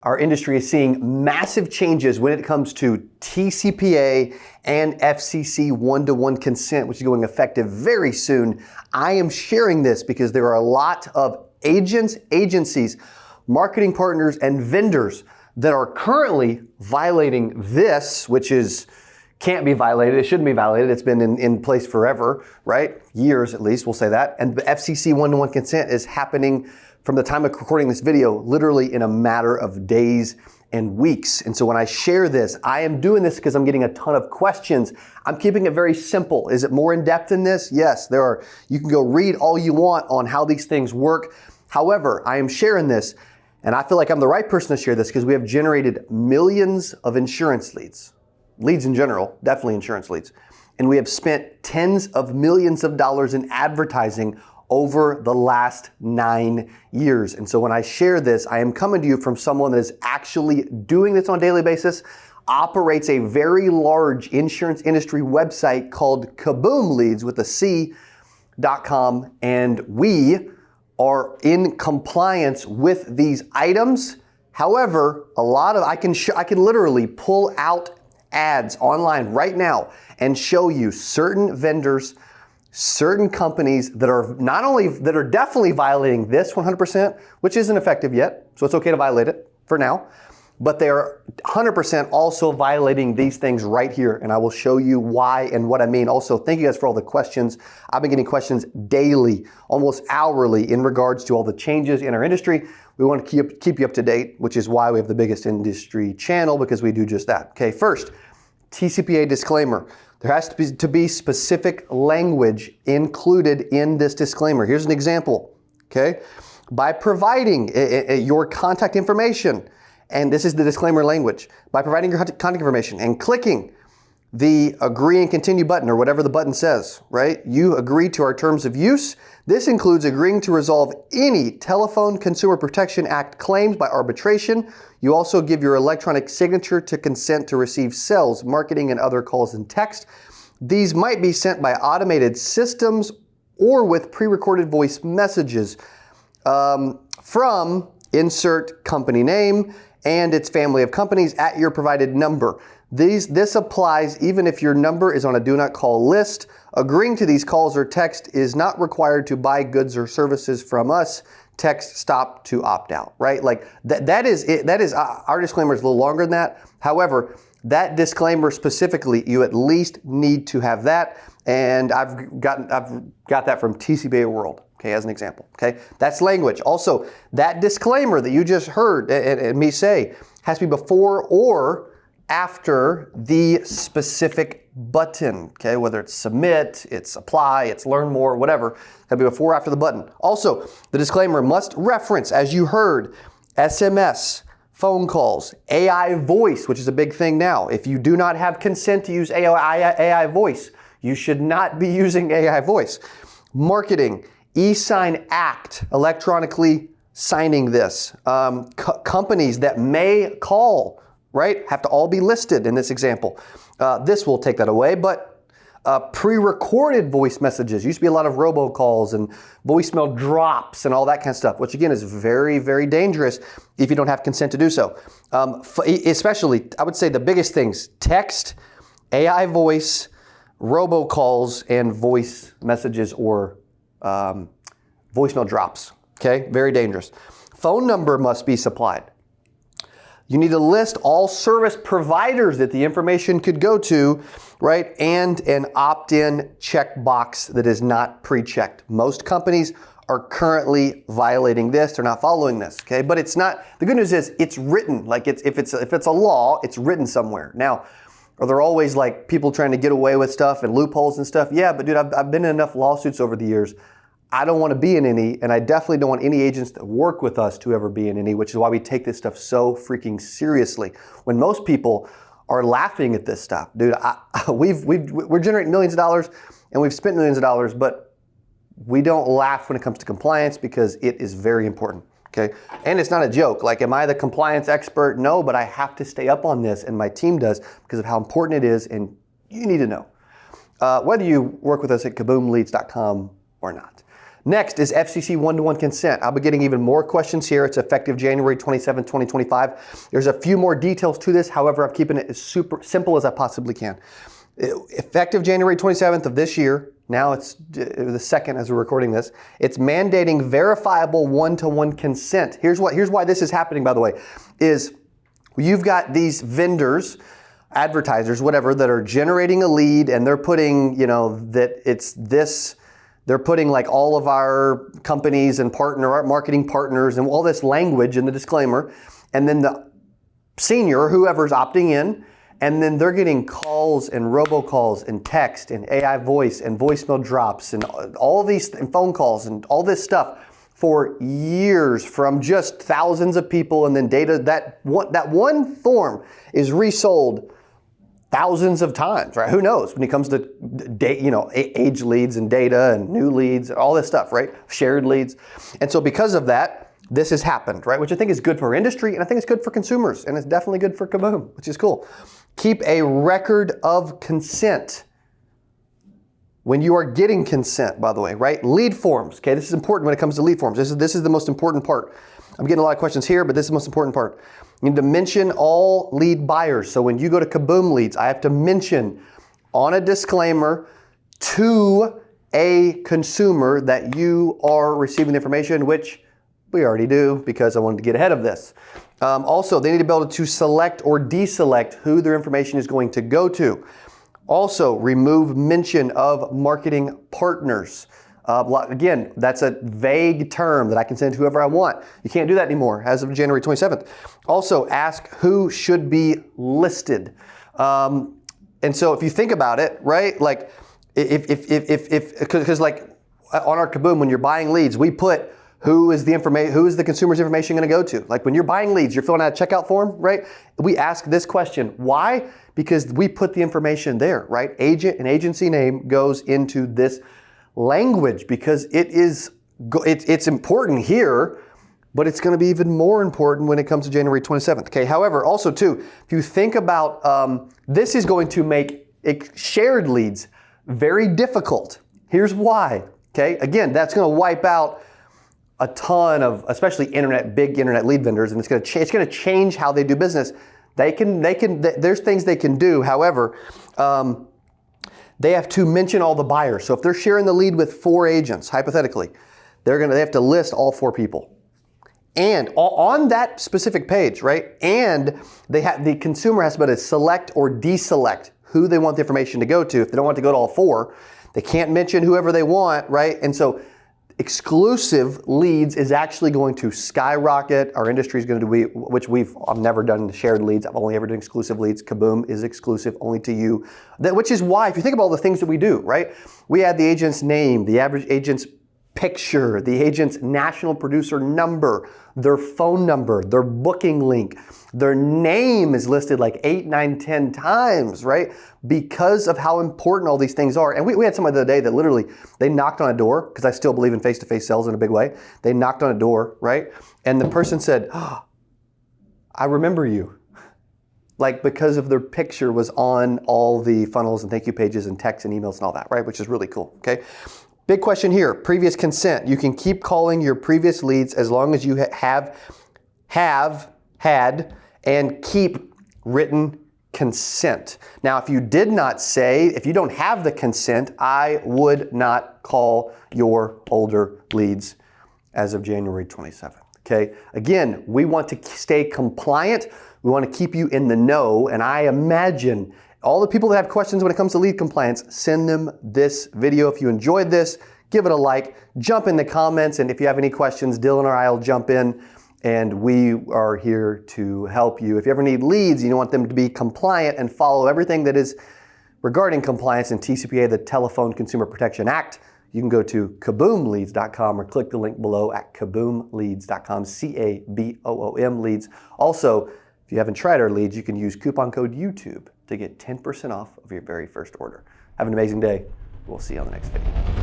Our industry is seeing massive changes when it comes to TCPA and FCC one-to-one consent, which is going effective very soon. I am sharing this because there are a lot of agents, agencies, marketing partners, and vendors that are currently violating this, which can't be violated. It shouldn't be violated. It's been in place forever, right? Years at least, we'll say that. And the FCC one-to-one consent is happening from the time of recording this video, literally in a matter of days and weeks. And so when I share this, I am doing this because I'm getting a ton of questions. I'm keeping it very simple. Is it more in depth than this? Yes, there are. You can go read all you want on how these things work. However, I am sharing this, and I feel like I'm the right person to share this because we have generated millions of insurance leads. Leads in general, definitely insurance leads. And we have spent tens of millions of dollars in advertising over the last 9 years. And so when I share this, I am coming to you from someone that is actually doing this on a daily basis, operates a very large insurance industry website called Kaboom Leads with a C.com, and we are in compliance with these items. However, I can literally pull out ads online right now and show you certain vendors, certain companies that are definitely violating this 100%, which isn't effective yet, so it's okay to violate it for now, but they are 100% also violating these things right here, and I will show you why and what I mean. Also, thank you guys for all the questions. I've been getting questions daily, almost hourly, in regards to all the changes in our industry. We want to keep you up to date, which is why we have the biggest industry channel, because we do just that. Okay, first, TCPA disclaimer. There has to be specific language included in this disclaimer. Here's an example, okay? By providing your contact information, and this is the disclaimer language, by providing your contact information and clicking the agree and continue button, or whatever the button says, right? You agree to our terms of use. This includes agreeing to resolve any Telephone Consumer Protection Act claims by arbitration. You also give your electronic signature to consent to receive sales, marketing, and other calls and text. These might be sent by automated systems or with pre-recorded voice messages from insert company name and its family of companies at your provided number. This applies even if your number is on a do not call list. Agreeing to these calls or text is not required to buy goods or services from us. Text stop to opt out, right? Like that is our disclaimer is a little longer than that. However, that disclaimer specifically, you at least need to have that. And I've got that from TCPA World, okay, as an example, okay? That's language. Also, that disclaimer that you just heard and me say has to be before or after the specific button, okay? Whether it's submit, it's apply, it's learn more, whatever. That'll be before or after the button. Also, the disclaimer must reference, as you heard, SMS, phone calls, AI voice, which is a big thing now. If you do not have consent to use AI voice, you should not be using AI voice. Marketing, e-sign act, electronically signing this. Companies that may call, right, have to all be listed in this example. This will take that away, but pre-recorded voice messages. Used to be a lot of robocalls and voicemail drops and all that kind of stuff, which again is very, very dangerous if you don't have consent to do so. Especially, I would say the biggest things, text, AI voice, robocalls, and voice messages or voicemail drops, okay? Very dangerous. Phone number must be supplied. You need to list all service providers that the information could go to, right? And an opt-in checkbox that is not pre-checked. Most companies are currently violating this. They're not following this, okay? But it's not, the good news is it's written. Like if it's a law, it's written somewhere. Now, are there always like people trying to get away with stuff and loopholes and stuff? Yeah, but dude, I've been in enough lawsuits over the years. I don't want to be in any, and I definitely don't want any agents that work with us to ever be in any, which is why we take this stuff so freaking seriously. When most people are laughing at this stuff, dude, we're generating millions of dollars and we've spent millions of dollars, but we don't laugh when it comes to compliance because it is very important, okay? And it's not a joke. Like, am I the compliance expert? No, but I have to stay up on this, and my team does because of how important it is, and you need to know. Whether you work with us at kaboomleads.com or not. Next is FCC one-to-one consent. I'll be getting even more questions here. It's effective January 27, 2025. There's a few more details to this. However, I'm keeping it as super simple as I possibly can. Effective January 27th of this year, now it's the second as we're recording this, it's mandating verifiable one-to-one consent. Here's why this is happening, by the way, is you've got these vendors, advertisers, whatever, that are generating a lead and they're putting, that it's this, they're putting like all of our companies and our marketing partners and all this language in the disclaimer. And then the senior, whoever's opting in, and then they're getting calls and robocalls and text and AI voice and voicemail drops and all these and phone calls and all this stuff for years from just thousands of people, and then data that one form is resold thousands of times, right? Who knows when it comes to age leads and data and new leads, all this stuff, right? Shared leads. And so because of that, this has happened, right? Which I think is good for our industry, and I think it's good for consumers, and it's definitely good for Kaboom, which is cool. Keep a record of consent when you are getting consent, by the way, right? Lead forms, okay? This is important when it comes to lead forms. This is the most important part. I'm getting a lot of questions here, but this is the most important part. You need to mention all lead buyers. So when you go to Kaboom Leads, I have to mention on a disclaimer to a consumer that you are receiving the information, which we already do because I wanted to get ahead of this. Also, they need to be able to select or deselect who their information is going to go to. Also, remove mention of marketing partners. Again, that's a vague term that I can send to whoever I want. You can't do that anymore as of January 27th. Also, ask who should be listed. And so if you think about it, right, like because like on our Kaboom, when you're buying leads, we put who is the consumer's information going to go to? Like when you're buying leads, you're filling out a checkout form, right? We ask this question. Why? Because we put the information there, right? Agent and agency name goes into this language because it's important here, but it's going to be even more important when it comes to January 27th. Okay. However, also too, if you think about this is going to make shared leads very difficult. Here's why. Okay. Again, that's going to wipe out a ton of, especially big internet lead vendors, and it's going to change how they do business. There's things they can do. However, they have to mention all the buyers. So if they're sharing the lead with 4 agents, hypothetically, they have to list all 4 people. And on that specific page, right? And the consumer has to be able to select or deselect who they want the information to go to. If they don't want to go to all 4, they can't mention whoever they want, right? And so exclusive leads is actually going to skyrocket. Our industry is going to do, which I've never done shared leads. I've only ever done exclusive leads. Kaboom is exclusive only to you. Which is why, if you think about all the things that we do, right? We add the agent's name, the average agent's picture, the agent's national producer number, their phone number, their booking link, their name is listed like 8, 9, 10 times, right? Because of how important all these things are. And we had someone the other day that literally, they knocked on a door, because I still believe in face-to-face sales in a big way. They knocked on a door, right? And the person said, "Oh, I remember you." Like because of their picture was on all the funnels and thank you pages and texts and emails and all that, right? Which is really cool, okay? Big question here, previous consent. You can keep calling your previous leads as long as you have had and keep written consent. Now, if you don't have the consent, I would not call your older leads as of January 27th, okay? Again, we want to stay compliant. We want to keep you in the know, and I imagine all the people that have questions when it comes to lead compliance, send them this video. If you enjoyed this, give it a like, jump in the comments, and if you have any questions, Dylan or I will jump in, and we are here to help you. If you ever need leads, you want them to be compliant and follow everything that is regarding compliance and TCPA, the Telephone Consumer Protection Act, you can go to kaboomleads.com or click the link below at kaboomleads.com, CABOOM leads. Also, if you haven't tried our leads, you can use coupon code YouTube to get 10% off of your very first order. Have an amazing day. We'll see you on the next video.